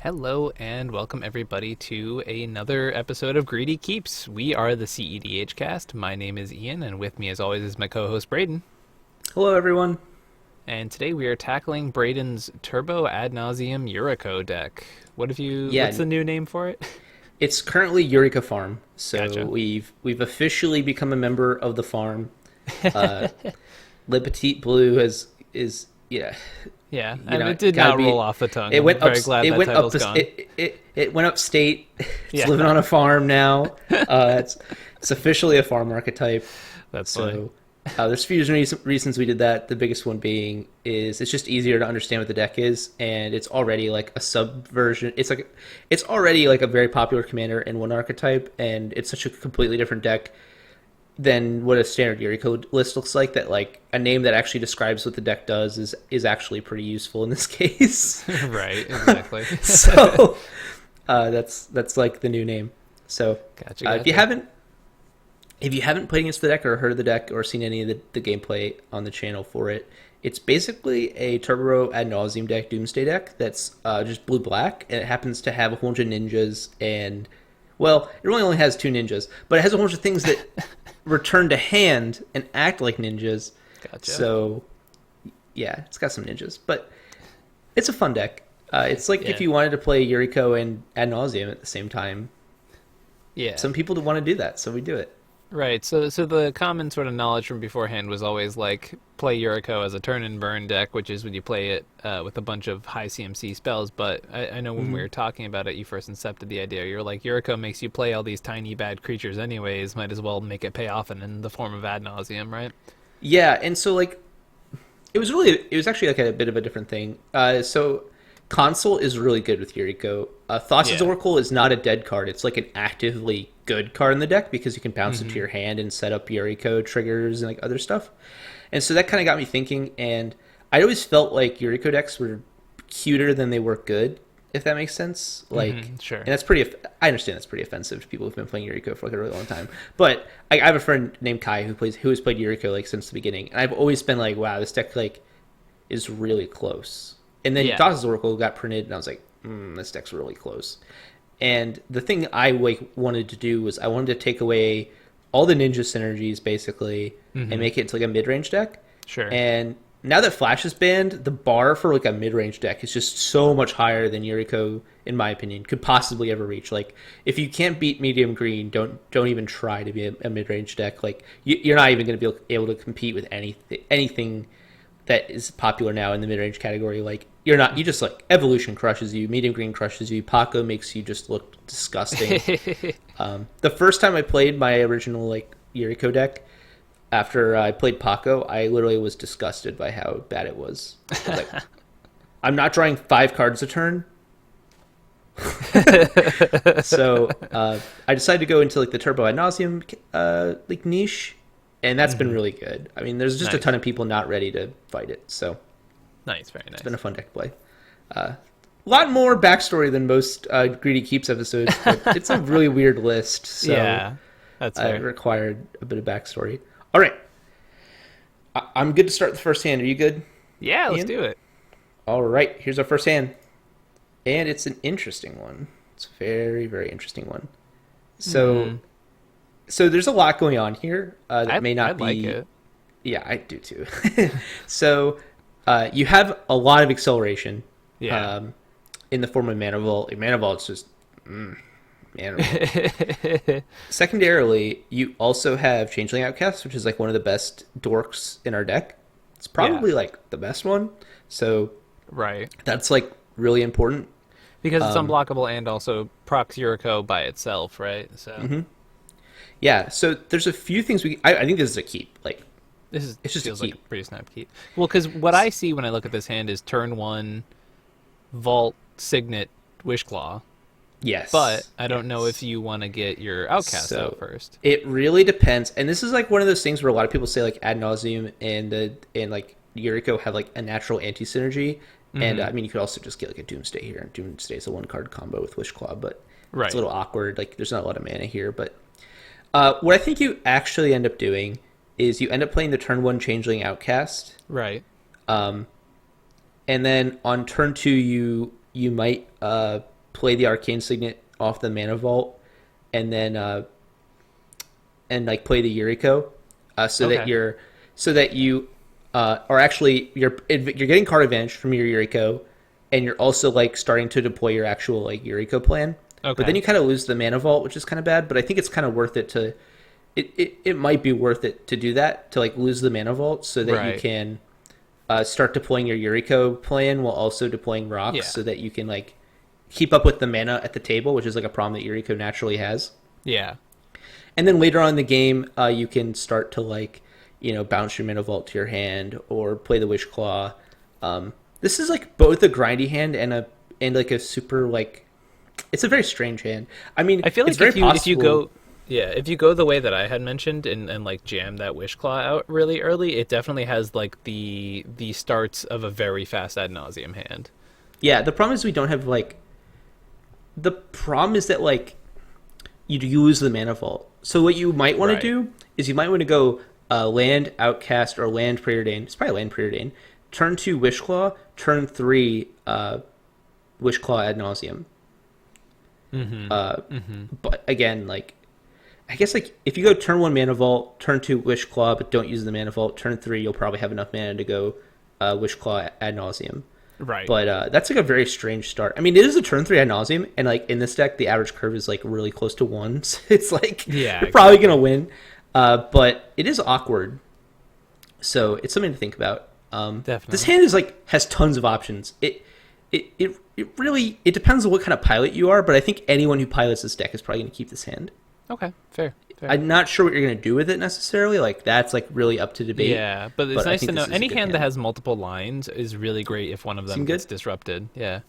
Hello and welcome everybody to another episode of Greedy Keeps. We are the cEDH cast. My name is Ian, and with me as always is my co-host Braden. Hello, everyone. And today we are tackling Braden's Turbo Ad Nauseam Yuriko deck. What's the new name for it? It's currently Yuriko FARM. So Gotcha. we've officially become a member of the farm. Uh, Petite Blue is Yeah, it it did gotta not be. roll off the tongue. It went I'm up. very glad It that went up. title's gone. It went upstate. It's Yeah. living on a farm now. It's officially a farm archetype. That's funny. So there's a few reasons we did that. The biggest one being is it's just easier to understand what the deck is, and it's already like a subversion. It's already like a very popular commander in one archetype, and it's such a completely different deck than what a standard Yuriko list looks like. That like a name that actually describes what the deck does is actually pretty useful in this case. Right, exactly. So that's like the new name. So Gotcha. if you haven't played against the deck or heard of the deck or seen any of the gameplay on the channel for it, it's basically a Turbo Ad Nauseam deck, Doomsday deck that's just blue-black, and it happens to have a whole bunch of ninjas and, well, it really only has two ninjas, but it has a whole bunch of things that return to hand and act like ninjas. Gotcha. So, yeah, it's got some ninjas, but it's a fun deck. It's like if you wanted to play Yuriko and Ad Nauseam at the same time. Yeah. Some people want to do that, so we do it. Right, so the common sort of knowledge from beforehand was always like play Yuriko as a turn and burn deck, which is when you play it with a bunch of high CMC spells. But I know when we were talking about it, you first incepted the idea. You're like, Yuriko makes you play all these tiny bad creatures anyways. Might as well make it pay off in the form of Ad Nauseam, right? Yeah, and so like it was actually like a bit of a different thing. So console is really good with Yuriko. Thassa's Yeah. Oracle is not a dead card. It's like an actively good card in the deck because you can bounce it to your hand and set up Yuriko triggers and like other stuff. And so that kind of got me thinking. And I always felt like Yuriko decks were cuter than they were good, if that makes sense. Like, sure. And that's I understand that's pretty offensive to people who've been playing Yuriko for like a really long time. But I have a friend named Kai who has played Yuriko like since the beginning, and I've always been like, wow, this deck like is really close. And then Thassa's Oracle got printed, and I was like, this deck's really close. And the thing I wanted to do was I wanted to take away all the ninja synergies, basically, and make it into like a mid-range deck. Sure. And now that Flash is banned, the bar for like a mid-range deck is just so much higher than Yuriko, in my opinion, could possibly ever reach. Like, if you can't beat medium green, don't even try to be a mid-range deck. Like, you're not even going to be able to compete with anything that is popular now in the mid-range category. Like, you just like Evolution crushes you, medium green crushes you, Paco makes you just look disgusting. The first time I played my original like Yuriko deck, after I played Paco, I literally was disgusted by how bad it was. I was like, I'm not drawing 5 cards a turn. So I decided to go into like the Turbo Ad Nauseam like niche, and that's been really good. I mean, there's just a ton of people not ready to fight it, so Nice, very nice. it's been a fun deck to play. A lot more backstory than most Greedy Keeps episodes, but it's a really weird list, so Yeah, that's it fair. required a bit of backstory. All right. I'm good to start the first hand. Are you good? Yeah, let's Ian? do it. All right. Here's our first hand. And it's an interesting one. It's a very, very interesting one. So there's a lot going on here that may not I'd be... like it. Yeah, I do too. So you have a lot of acceleration Yeah. in the form of Mana Vault. Like, Mana Vault's just... Mana Vault. Secondarily, you also have Changeling Outcast, which is like one of the best dorks in our deck. It's probably like the best one. So Right. that's like really important. Because it's unblockable and also procs Yuriko by itself, right? So Yeah, so there's a few things I think this is a keep. Like, it's just a feels like a keep. pretty snap keep. Well, because what I see when I look at this hand is turn 1, Vault, Signet, Wishclaw. yes. But I don't know if you want to get your Outcast So, out first. It really depends. And this is like one of those things where a lot of people say like Ad Nauseam and like Yuriko have like a natural anti-synergy. And I mean, you could also just get like a Doomsday here. And Doomsday is a 1-card combo with Wishclaw, but Right. it's a little awkward. Like, there's not a lot of mana here. But what I think you actually end up doing is you end up playing the turn 1 Changeling Outcast. Right. And then on turn 2, you might play the Arcane Signet off the Mana Vault, and then and like play the Yuriko, Okay. so that you are actually you're getting card advantage from your Yuriko, and you're also like starting to deploy your actual like Yuriko plan. But then Okay. you kind of lose the Mana Vault, which is kind of bad. But I think it's kind of worth it to it might be worth it to do that, to like lose the Mana Vault so that you Right. can start deploying your Yuriko plan while also deploying rocks, Yeah. so that you can like keep up with the mana at the table, which is like a problem that Yuriko naturally has. Yeah. And then later on in the game, you can start to like, bounce your Mana Vault to your hand or play the Wish Claw. This is like both a grindy hand and like a super like, it's a very strange hand. I mean, I feel it's like very if you possible. go yeah, if you go the way that I had mentioned and like jam that Wish Claw out really early, it definitely has like the starts of a very fast ad nauseum hand. Yeah, the problem is we don't have like. The problem is that like you lose the Mana Vault. So what you might want to Right. do is you might want to go land Outcast or land Preordain. It's probably land Preordain. Turn 2 Wishclaw. Turn 3 Wishclaw ad nauseum. But again, like I guess like if you go turn 1 Mana Vault, turn 2 Wishclaw, but don't use the Mana Vault. Turn 3, you'll probably have enough mana to go Wishclaw ad nauseum. Right. But that's like a very strange start. I mean, it is a turn 3 ad nauseum, and like in this deck, the average curve is like really close to 1. So it's like Yeah, you're probably exactly. gonna win. But it is awkward, so it's something to think about. This Definitely. hand is like has tons of options. It really it depends on what kind of pilot you are, but I think anyone who pilots this deck is probably gonna keep this hand. Okay. Fair. Fair. I'm not sure what you're gonna do with it necessarily. Like that's like really up to debate. Yeah, but it's But I nice think to know this is a any good hand that hand. has multiple lines is really great if one of them Seem gets good? disrupted. Yeah.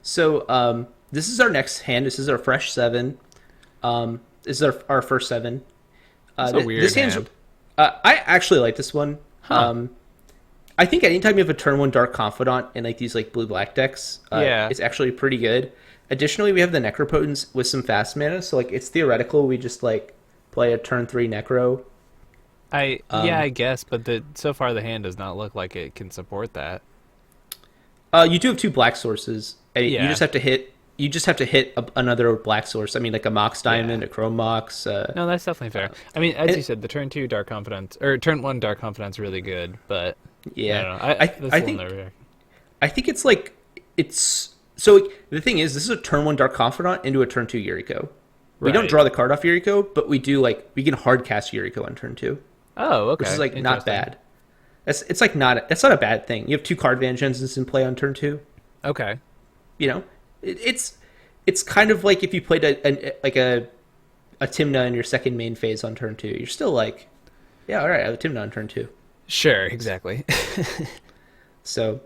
So this is our next hand. This is our fresh 7. This is our first 7. It's a weird This hand's. hand. I actually like this one. Huh. I think anytime you have a turn 1 Dark Confidant in like these like blue black decks, Yeah. it's actually pretty good. Additionally, we have the Necropotence with some fast mana, so like it's theoretical. We just like play a turn 3 Necro. Yeah, I guess, but so far the hand does not look like it can support that. You do have 2 black sources. And You Yeah. just have to hit. You just have to hit another black source. I mean, like a Mox Diamond, Yeah. a Chrome Mox. No, that's definitely fair. I mean, as and- you said, the turn 2 Dark Confidence or turn 1 Dark Confidence really good, but I Yeah, don't know. I That's a I little think nerve-wracking. I think it's like it's so like, the thing is this is a turn 1 Dark Confidant into a turn 2 Yuriko. We don't Right. draw the card off Yuriko, but we do like we can hard cast Yuriko on turn 2, Oh, okay. which is like not Interesting. bad. It's like that's not a bad thing. You have 2 card advantage engines in play on turn 2. Okay. You know, it's kind of like if you played a Timna in your second main phase on turn 2. You're still like, yeah, all right, I have a Timna on turn 2. Sure, exactly. So,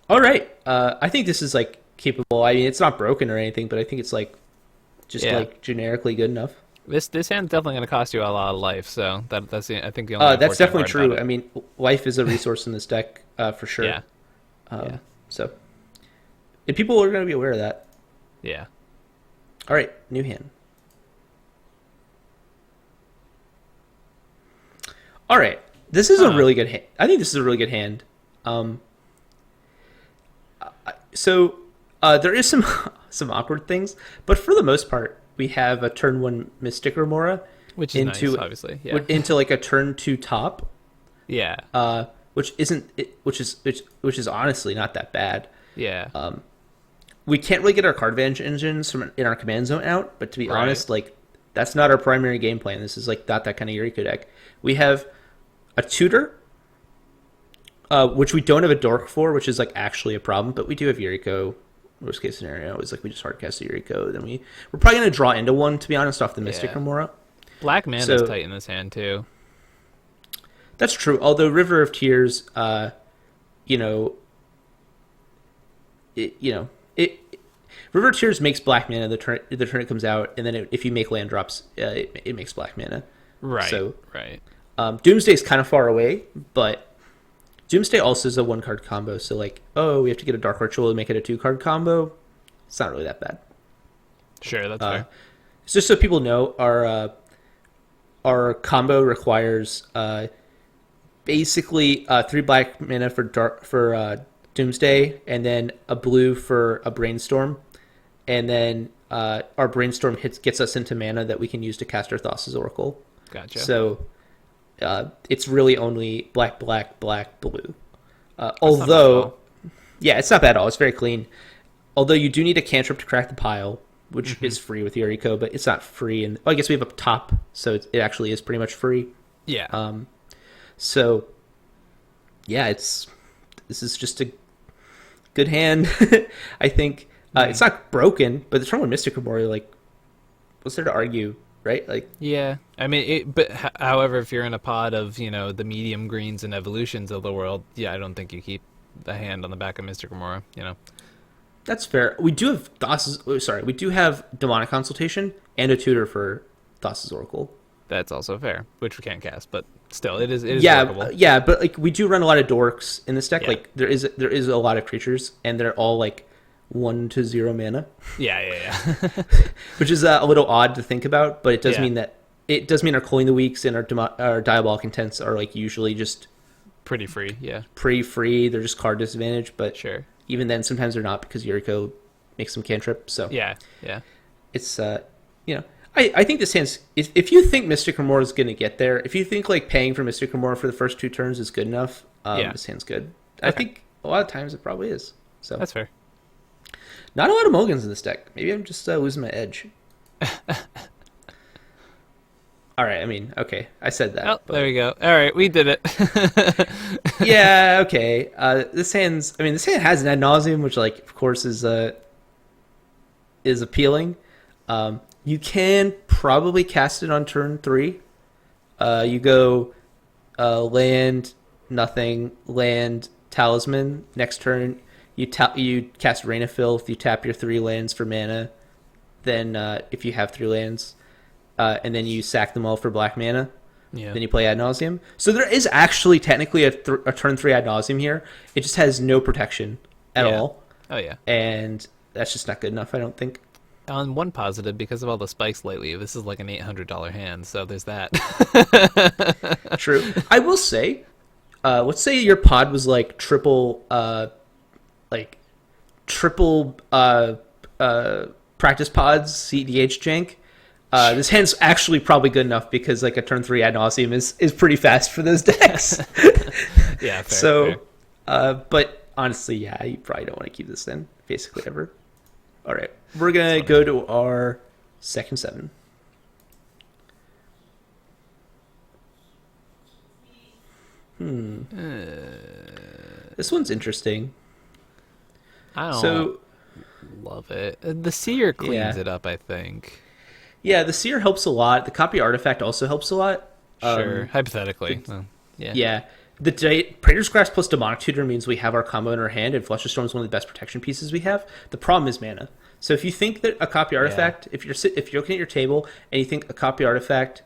all right, I think this is like capable. I mean, it's not broken or anything, but I think it's like just Yeah. like generically good enough. This hand's definitely going to cost you a lot of life, so I think the only That's unfortunate definitely part true. about I mean, life is a resource in this deck for sure. Yeah. Yeah. So, and people are going to be aware of that. Yeah. All right, new hand. All right, this is a Huh. really good hand. I think this is a really good hand. So there is some some awkward things, but for the most part, we have a turn 1 Mystic Remora Which is into nice, obviously. Yeah. into like a turn 2 top, Yeah. which isn't which is honestly not that bad. Yeah. We can't really get our card advantage engines from in our command zone out, but to be Right. honest, like that's not our primary game plan. This is like not that kind of Yuriko deck. We have a tutor, which we don't have a dork for, which is like actually a problem, but we do have Yuriko. Worst case scenario is like we just hardcast the Yuriko, then we're probably gonna draw into one, to be honest, off the Mystic Yeah. Remora. Black mana so- is tight in this hand too. That's true. Although River of Tears, you know, it River of Tears makes black mana the turn it comes out, and then if you make land drops, it makes black mana. Right. So- right. Doomsday is kind of far away, but Doomsday also is a 1 card combo. So like, oh, we have to get a Dark Ritual to make it a 2 card combo. It's not really that bad. Sure, that's Uh, fair. It's just so people know, our combo requires basically 3 black mana for Doomsday, and then a blue for a Brainstorm, and then our Brainstorm gets us into mana that we can use to cast our Thassa's Oracle. Gotcha. So it's really only black, black, black, blue. That's not bad at Although, all. yeah, it's not bad at all. It's very clean. Although you do need a cantrip to crack the pile, which is free with Yuriko, but it's not free. And I guess we have a top, so it actually is pretty much free. Yeah. So, yeah, this is just a good hand. I think it's not broken, but the turn one Mystic Memorial, like, what's there to argue, right? Like, Yeah, I mean, however, if you're in a pod of the medium greens and evolutions of the world, yeah, I don't think you keep the hand on the back of Mystic Remora. that's fair. We do have we do have Demonic Consultation and a tutor for Thassa's Oracle. That's also fair, which we can't cast, but still, it is Yeah, workable. yeah, but like we do run a lot of dorks in this deck. Yeah. Like there is a lot of creatures, and they're all like 1 to 0 mana, Yeah. which is a little odd to think about. But it does Yeah. mean that our Culling the Weeks and our Diabolic Intents are like usually just Pretty free, yeah. pretty free. They're just card disadvantage, but Sure. even then, sometimes they're not because Yuriko makes them cantrip. So Yeah. it's I think this hand's if you think Mystic Remora is going to get there, if you think like paying for Mystic Remora for the first 2 turns is good enough, Yeah. this hand's good. I Okay. think a lot of times it probably is. So That's fair. not a lot of mulligans in this deck. Maybe I'm just losing my edge. All right, I mean, okay, I said that. Oh, but- there we go. All right, we did it. yeah, okay. This hand has an ad nauseam, which like of course is appealing. You can probably cast it on turn 3. You go land, nothing, land, talisman. Next turn, you cast Rain of Filth. You tap your 3 lands for mana. Then if you have 3 lands, and then you sack them all for black mana. Yeah. Then you play Ad Nauseam. So there is actually technically a turn 3 Ad Nauseam here. It just has no protection at Yeah. all. Oh yeah. And that's just not good enough, I don't think. On one positive, because of all the spikes lately, this is like an $800 hand. So there's that. True. I will say, let's say your pod was like triple practice pods, cEDH jank. This hand's actually probably good enough because like a turn 3 Ad Nauseam is pretty fast for those decks. Yeah. Fair, So, fair. but honestly, yeah, you probably don't want to keep this in basically ever. All right, we're gonna go to our second 7. This one's interesting. I don't So, love it. The seer cleans Yeah. it up, I think. yeah, the Seer helps a lot. The Copy Artifact also helps a lot. Sure. Hypothetically. Well, yeah. Yeah. The Praetor's Grasp plus Demonic Tutor means we have our combo in our hand, and Flush of Storm is one of the best protection pieces we have. The problem is mana. So if you think that a Copy Artifact, if you're looking at your table and you think a Copy Artifact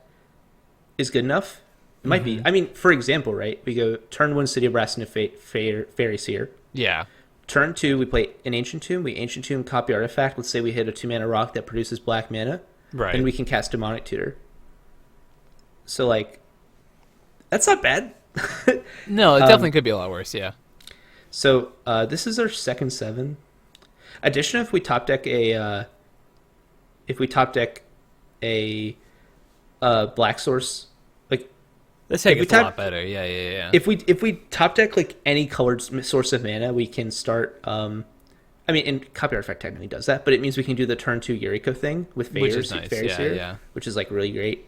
is good enough, it might be. I mean, for example, right? We go turn 1 City of Brass into Fairy Seer. Yeah. Turn 2, we play an Ancient Tomb. We Ancient Tomb Copy Artifact. Let's say we hit a 2-mana rock that produces black mana. Right. And we can cast Demonic Tutor. So, like, that's not bad. No, it definitely could be a lot worse. Yeah. So, this is our second 7. Addition, if we top deck a black source, like This hand If we gets a tap- lot better. Yeah. if we top deck like any colored source of mana, we can start. I mean, and Copy Artifact technically does that, but it means we can do the turn 2 Yuriko thing with Which is nice. Fairy Yeah, Seer, yeah. which is like really great.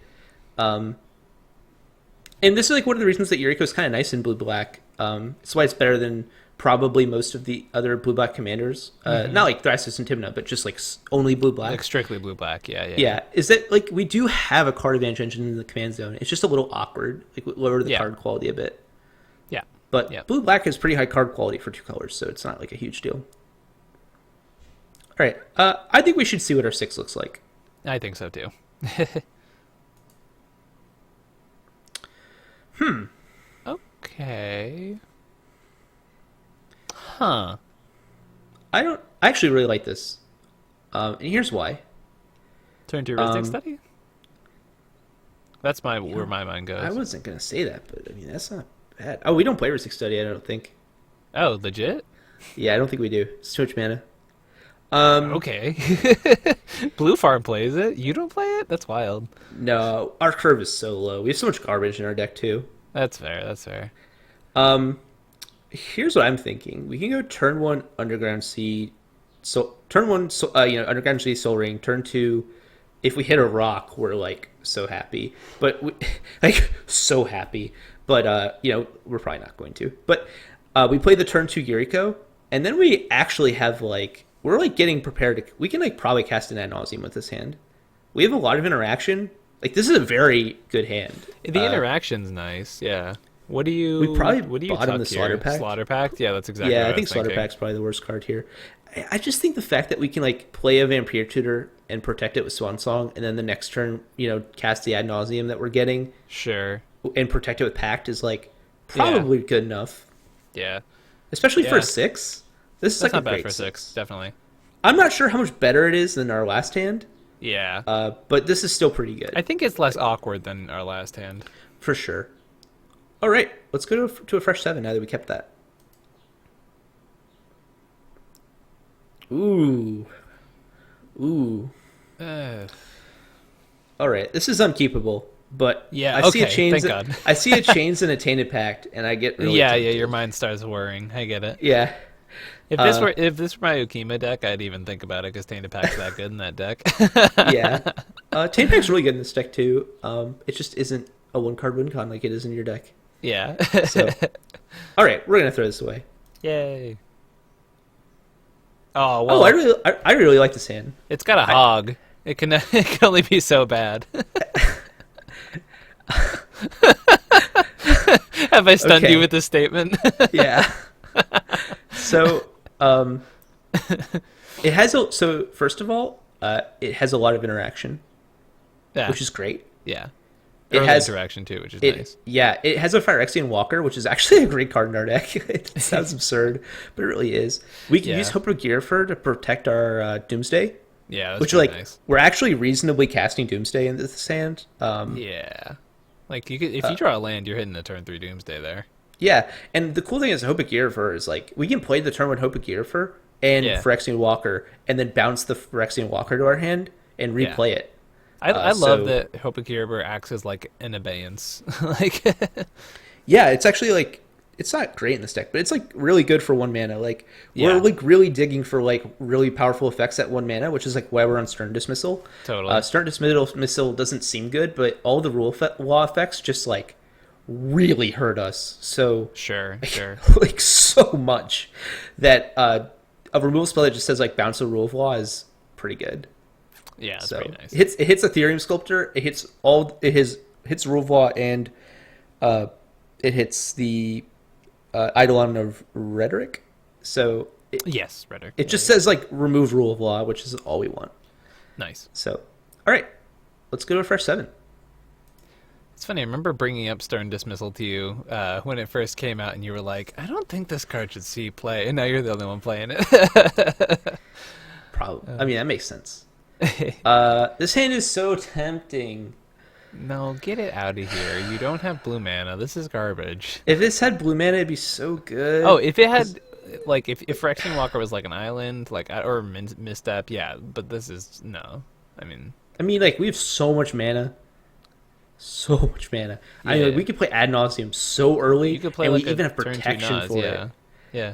And this is like one of the reasons that Yuriko is kind of nice in blue black. It's why it's better than probably most of the other blue black commanders. Not like Thrasis and Tymna, but just like only blue black. Like strictly blue black. Yeah. Yeah, is that like we do have a card advantage engine in the command zone. It's just a little awkward, like lower the Yeah. card quality a bit. Yeah. But Yep. blue black has pretty high card quality for 2 colors, so it's not like a huge deal. All right, I think we should see what our 6 looks like. I think so too. Okay. Huh. I actually really like this, and here's why. Turn to Rhythmic Um, Study? That's where my mind goes. I wasn't gonna say that, but I mean that's not bad. Oh, we don't play Ristic Study, I don't think. Oh, legit? Yeah, I don't think we do. It's too much mana. Okay. Blue Farm plays it. You don't play it? That's wild. No, our curve is so low. We have so much garbage in our deck too. That's fair. That's fair. Here's what I'm thinking. We can go turn one Underground Sea, so turn one, Underground Sea Soul Ring. Turn two, if we hit a rock, we're like so happy. But we, like so happy. But we're probably not going to. But we play the turn two Yuriko, and then we actually have like we're like getting prepared to. We can like probably cast an Ad Nauseam with this hand. We have a lot of interaction. Like this is a very good hand. The interaction's nice. Yeah. What do you? We probably what do you bottom the tuck Slaughter here? Pact. Slaughter Pact. Yeah, that's exactly. Yeah, what I think Slaughter thinking. Pact's probably the worst card here. I just think the fact that we can like play a Vampire Tutor and protect it with Swan Song, and then the next turn, cast the Ad Nauseam that we're getting Sure. and protect it with Pact is like probably good enough. Yeah. Especially for Yeah. a 6. This is That's like not a bad great for 6. Definitely. I'm not sure how much better it is than our last hand, Yeah. but this is still pretty good I think it's less awkward than our last hand. for sure. All right, let's go to a fresh 7 now that we kept that. Ooh. Uh, All right, this is unkeepable, but Yeah, I see a okay, chains. thank God. I see a chains and a tainted pact, and I get really yeah. tempted. Your mind starts worrying. I get it. Yeah, If this were my Ukima deck, I'd even think about it because Tainted Pact's that good in that deck. yeah. Tainted pact's really good in this deck too. It just isn't a 1-card win con like it is in your deck. Yeah. So, all right, we're gonna throw this away. Yay. Oh well. I really like this hand. It's got a hog. It can it can only be so bad. Have I stunned Okay. you with this statement? Yeah. So, it has so first of all, it has a lot of interaction, Yeah. which is great. Yeah. It Early has interaction too, which is It, nice. Yeah, it has a Phyrexian Walker, which is actually a great card in our deck. It sounds absurd, but it really is. We can Yeah. use Hope of Gearfur to protect our Doomsday, Yeah, that's which pretty like nice. we're actually reasonably casting Doomsday in this hand. Yeah. Like you could, if you draw a land, you're hitting a turn 3 Doomsday there. Yeah, and the cool thing is Hope of Gearfur is like we can play the turn with Hope of Gearfur and Yeah. Phyrexian Walker, and then bounce the Phyrexian Walker to our hand and Yeah. replay it. I so- love that Hope of Kiriber acts as like an abeyance. Like Yeah, it's actually like it's not great in this deck, but it's like really good for 1 mana. Like we're Yeah. like really digging for like really powerful effects at 1 mana, which is like why we're on Stern Dismissal. Totally. Stern Dismissal doesn't seem good, but all the law effects just like really hurt us. So sure. like so much that a removal spell that just says like bounce a rule of law is pretty good. Yeah, that's So pretty nice. it hits Ethereum Sculptor, it hits hits rule of law, and it hits the Eidolon of Rhetoric. So Yes, Rhetoric. it just says like remove rule of law, which is all we want. Nice. So all right, let's go to a fresh 7. It's funny. I remember bringing up Stern Dismissal to you when it first came out, and you were like, "I don't think this card should see play," and now you're the only one playing it. Probably. I mean, that makes sense. This hand is so tempting. No, get it out of here. You don't have blue mana. This is garbage. If this had blue mana, it'd be so good. Oh, if it had, like, if Phyrexian Walker was like an island, like, or misstep, yeah. But this is no. I mean, like we have so much mana. So much mana. I mean, Yeah. like, we could play Ad Nauseam so early, you could play and like we even a have turn 2 protection Nas, for yeah. it. Yeah,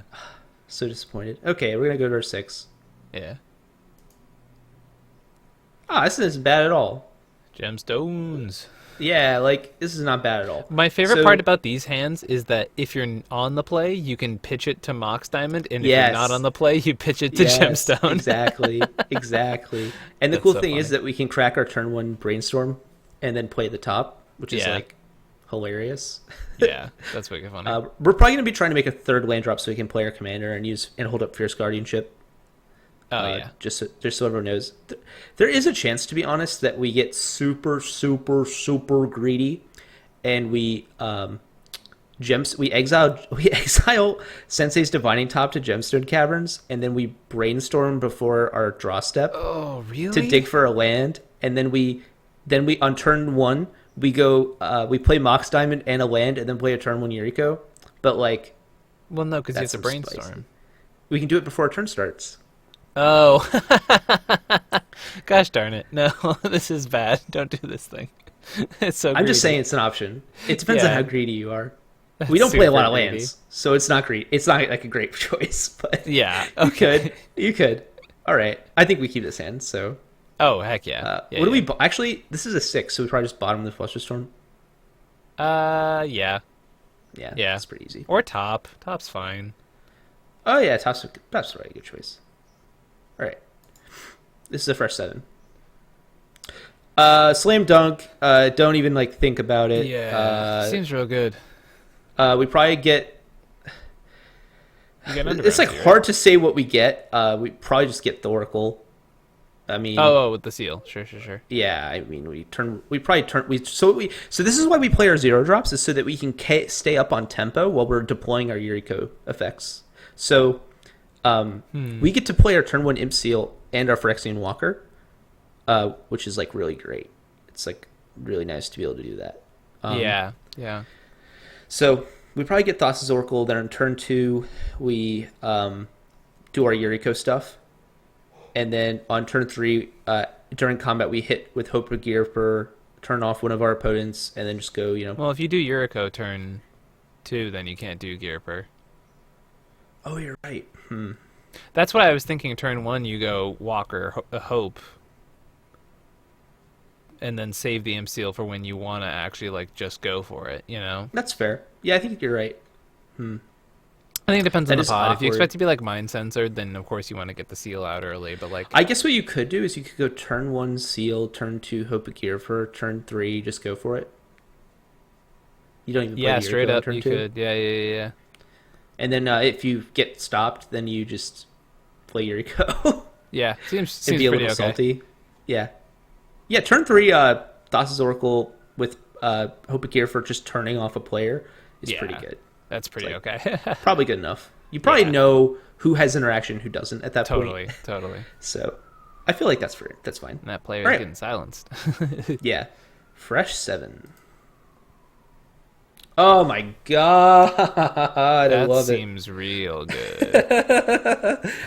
So disappointed. Okay, we're gonna go to our 6. yeah. Ah, this isn't bad at all. Gemstones. Yeah, like this is not bad at all. My favorite So- part about these hands is that if you're on the play, you can pitch it to Mox Diamond, and if Yes. you're not on the play, you pitch it to Yes, Gemstone. exactly. And the That's cool so thing is funny. that we can crack our turn 1 brainstorm and then play the top, which is Yeah. like hilarious. Yeah, that's wicked funny. We're probably gonna be trying to make a 3rd land drop so we can play our commander and use and hold up Fierce Guardianship. Yeah. Just so everyone knows, there is a chance, to be honest, that we get super greedy, and we exile Sensei's Divining Top to Gemstone Caverns, and then we brainstorm before our draw step Oh, really? to dig for a land, and then we on turn 1 we go we play Mox Diamond and a land, and then play a turn 1 Yuriko. But like Well, no, because you have that's to some spicy. brainstorm. We can do it before our turn starts. Oh, gosh darn it! No, this is bad. Don't do this thing. It's so. I'm greedy. just saying it's an option. It depends on Yeah. how greedy you are. That's We don't play a lot super of greedy. lands, so it's not great. It's not like a great choice, but Yeah. you Okay. could. You could. All right. I think we keep this hand. So, Oh heck yeah. Yeah, what do yeah. we? Actually, this is a 6, so we probably just bottom the Flusterstorm. Yeah. Yeah. Yeah. That's pretty easy. Or top. Top's fine. Oh yeah, that's right. Good choice. All right. This is a fresh 7. Slam dunk. Don't even like think about it. Seems real good. We probably get. You get an It's like underbounty, right? hard to say what we get. We probably just get the Oracle. I mean, Oh, with the seal. Sure. yeah. I mean, we probably turn. So this is why we play our 0 drops, is so that we can stay up on tempo while we're deploying our Yuriko effects. So, we get to play our turn 1 Imp Seal and our Phyrexian Walker, which is like really great. It's like really nice to be able to do that. Yeah. So we probably get Thassa's Oracle. Then on turn 2, we do our Yuriko stuff, and then on turn 3, during combat, we hit with Hope of Gear for turn off one of our opponents, and then just go. Well, if you do Yuriko turn 2, then you can't do Gearper. Oh, you're right. That's why I was thinking turn 1 you go Walker, Hope, and then save the Imp Seal for when you want to actually like just go for it, you know? That's fair. Yeah, I think you're right. I think it depends on That the is pod. If you awkward. expect to be like mind censored, then of course you want to get the seal out early, but like I guess what you could do is you could go turn 1 Seal, turn 2 Hope of Gear for turn 3, just go for it. You don't even play yeah, Yuriko straight on up turn you 2. could. Yeah. And then if you get stopped, then you just play Yuriko. Yeah, seems It'd be a pretty little okay. salty. Yeah. Yeah, turn 3, Thassa's Oracle with Hope of Gear for just turning off a player is Yeah. pretty good. That's pretty like- okay. Probably good enough. You probably Yeah. know who has interaction and who doesn't at that point. Totally. So I feel like that's fair. That's fine. And that player All right. is getting silenced. Yeah. Fresh 7. Oh my god. I That love it. seems real good.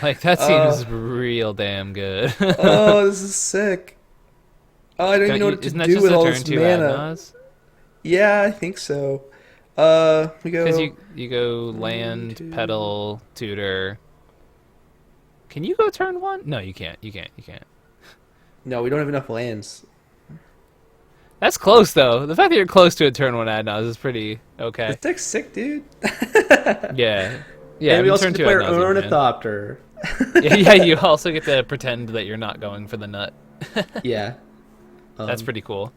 Like that seems real damn good. Oh, this is sick. Oh, I don't even know what to Isn't that do just with a all turn this 2 mana. Adnaz? Yeah, I think so. We go. Because you go land, 2. pedal, tutor. Can you go turn 1? No, you can't. You can't. No, we don't have enough lands. That's close though. The fact that you're close to a turn 1 Adnaz is pretty okay. This deck's sick, dude. Yeah. Yeah, and we also turn get to 2 play our Adnaz, man. Ornithopter. Yeah, you also get to pretend that you're not going for the nut. Yeah. That's pretty cool.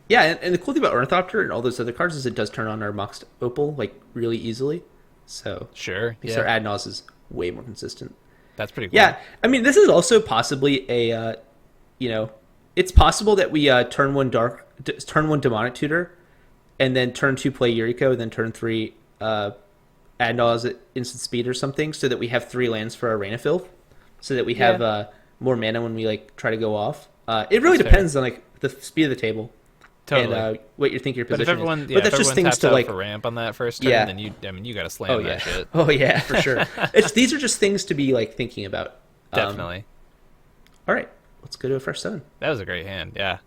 Yeah, and the cool thing about Ornithopter and all those other cards is it does turn on our Moxed Opal like really easily. So Sure. makes Yeah. our Adnaz is way more consistent. That's pretty cool. Yeah, I mean this is also possibly a, it's possible that we turn 1 turn 1 Demonic Tutor, and then turn 2 play Yuriko, then turn 3 Adnaz at instant speed or something, so that we have 3 lands for our Rain of Filth, so that we have more mana when we like try to go off. It really That's depends on like the speed of the table. Totally. And what you think your But position if everyone, is. yeah, But that's if just everyone things taps to out like. for ramp on that first turn, Yeah. then you got to slam Oh that yeah. shit. Oh yeah, for sure. These are just things to be like thinking about. Definitely. All right, let's go to a fresh 7. That was a great hand. Yeah.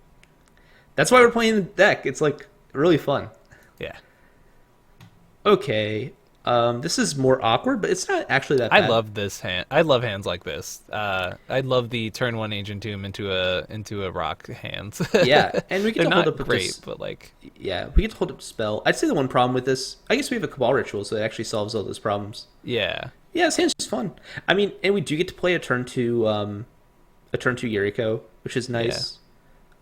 That's why we're playing the deck. It's like really fun. Yeah. Okay. This is more awkward, but it's not actually that bad. I love this hand. I love hands like this. I love the turn 1 Ancient Tomb into a rock hands. Yeah, and we get They're to hold not up with great, this. but like Yeah, we get to hold up spell. I'd say the one problem with this, I guess we have a Cabal Ritual, so it actually solves all those problems. yeah. Yeah, this hand's just fun. I mean, and we do get to play a turn 2 Yuriko, which is nice.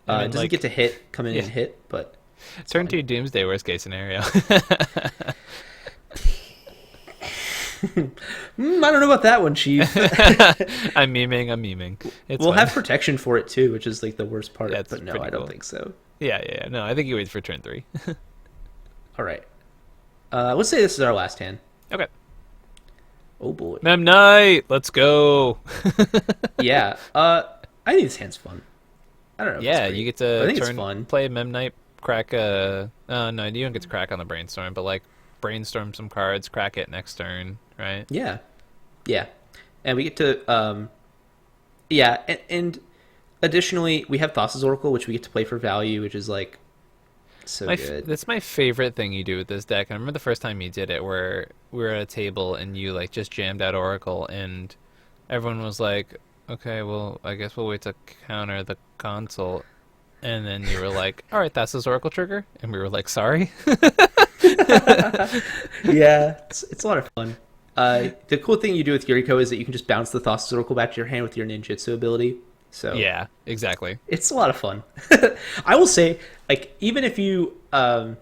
I mean, it doesn't like- get to come in Yeah. and hit, but Turn 2 Doomsday worst case scenario. I don't know about that one, Chief. I'm memeing. It's We'll fine. have protection for it too, which is like the worst part. That's But no, pretty I don't cool. think so. Yeah. No, I think you wait for turn 3. All right. Let's say this is our last hand. Okay. Oh boy. Mem Knight, let's go. Yeah. I think this hand's fun. I don't know. If Yeah, it's great, you get but I to think turn, it's fun. play Mem Knight, crack no, you don't get to crack on the brainstorm, but like brainstorm some cards, crack it next turn, right? Yeah. Yeah, and we get to yeah, and additionally we have Thassa's Oracle, which we get to play for value, which is like so good. That's my favorite thing you do with this deck. I remember the first time you did it, where we were at a table and you like just jammed out Oracle, and everyone was like, "Okay, well, I guess we'll wait to counter the console." And then you were like, "All right, that's his Oracle trigger," and we were like, "Sorry." Yeah, it's a lot of fun. The cool thing you do with Yuriko is that you can just bounce the Thassa's Oracle back to your hand with your ninjutsu ability. So Yeah, exactly. it's a lot of fun. I will say, like, even if you, I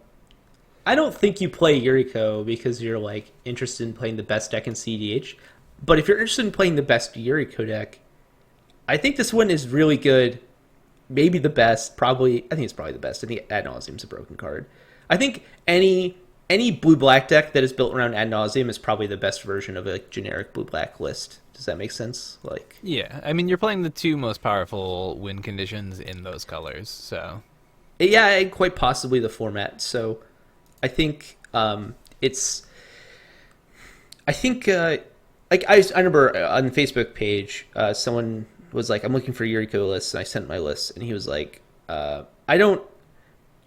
don't think you play Yuriko because you're like interested in playing the best deck in cEDH. But if you're interested in playing the best Yuriko deck, I think this one is really good. Maybe the best. Probably, I think it's probably the best. I think Ad Nauseam's a broken card. I think any blue black deck that is built around Ad Nauseam is probably the best version of a generic blue black list. Does that make sense? Like, Yeah, I mean, you're playing the two most powerful win conditions in those colors, so yeah, and quite possibly the format. So I think it's. I think like I remember on the Facebook page, someone was like, "I'm looking for Yuriko lists," and I sent my list, and he was like, "I don't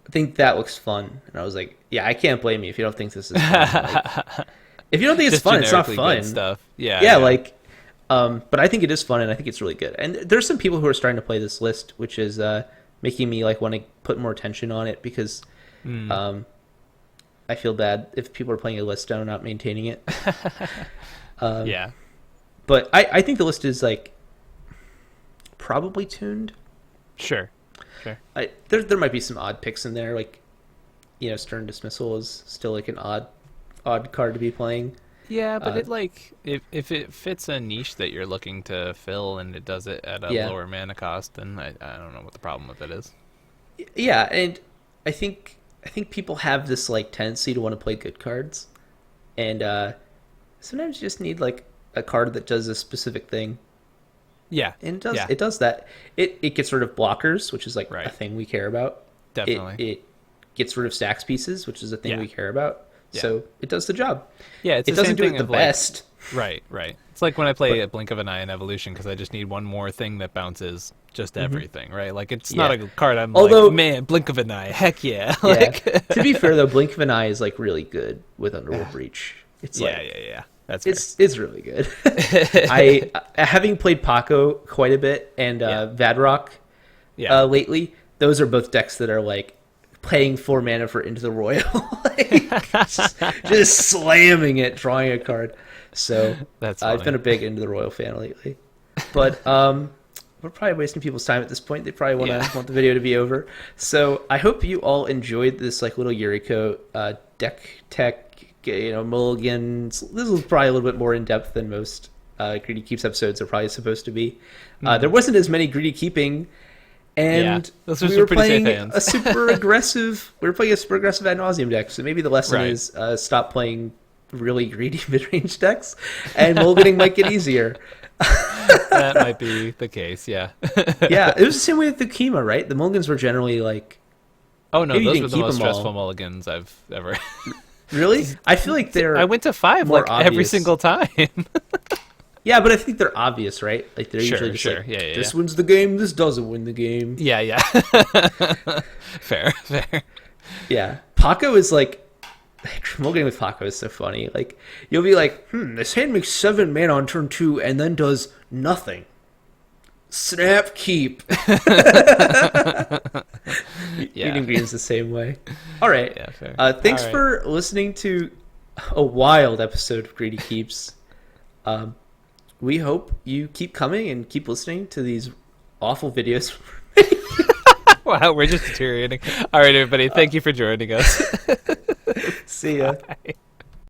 think that looks fun," and I was like, "Yeah, I can't blame you if you don't think this is fun. Like, if you don't think it's just fun, it's not generically good fun." stuff. Yeah, Yeah, like, but I think it is fun, and I think it's really good. And there's some people who are starting to play this list, which is making me like want to put more attention on it because I feel bad if people are playing a list and I'm not maintaining it. Yeah, But I think the list is like probably tuned. sure. There might be some odd picks in there, like Stern Dismissal is still like an odd card to be playing. Yeah, but it like if it fits a niche that you're looking to fill and it does it at a Yeah. lower mana cost, then I don't know what the problem with it is. Yeah, and I think people have this like tendency to want to play good cards, and sometimes you just need like a card that does a specific thing, Yeah, and it does yeah, it does that. It gets rid of blockers, which is like a Right. thing we care about. definitely. It gets rid of stacks pieces, which is a thing Yeah. we care about. Yeah. So it does the job. Yeah, it's It the doesn't same do thing it the of, like, best. Right. It's like when I play a Blink of an Eye in Evolution because I just need one more thing that bounces just everything, right? Like it's not Yeah. a card I'm Although- like, man, Blink of an Eye, heck yeah. Yeah. Like, To be fair though, Blink of an Eye is like really good with Underworld Breach. It's like yeah. That's fair. it's really good. I having played Paco quite a bit and Vadrock Yeah. lately, those are both decks that are like paying 4 mana for Into the Royal, like, just slamming it, drawing a card. So That's I've funny. been a big Into the Royal fan lately, but we're probably wasting people's time at this point. They probably want the video to be over. So I hope you all enjoyed this like little Yuriko deck tech, mulligans. This was probably a little bit more in depth than most Greedy Keeps episodes are probably supposed to be. There wasn't as many Greedy Keeping. And those were we some were pretty safe playing hands. a super aggressive. We were playing a super aggressive Ad Nauseam deck. So maybe the lesson Right. is stop playing really greedy mid-range decks, and mulliganing might get easier. That might be the case, yeah. Yeah, it was the same way with the Kima, right? The mulligans were generally like, Oh no, Maybe you those didn't were the keep most them all. stressful mulligans I've ever. really? I feel like they're. I went to 5 more like every obvious. single time. Yeah, but I think they're obvious, right? Like they're Sure, usually just sure. like, Yeah, this yeah. wins the game, this doesn't win the game. Yeah. Fair. Yeah, Paco is like, mulliganing with Paco is so funny. Like you'll be like, this hand makes 7 mana on turn 2 and then does nothing. Snap keep. Yeah. Eating Green's the same way. All right. Yeah, fair. Thanks All right. for listening to a wild episode of Greedy Keeps. We hope you keep coming and keep listening to these awful videos. Wow, we're just deteriorating. All right, everybody. Thank you for joining us. See ya. Bye.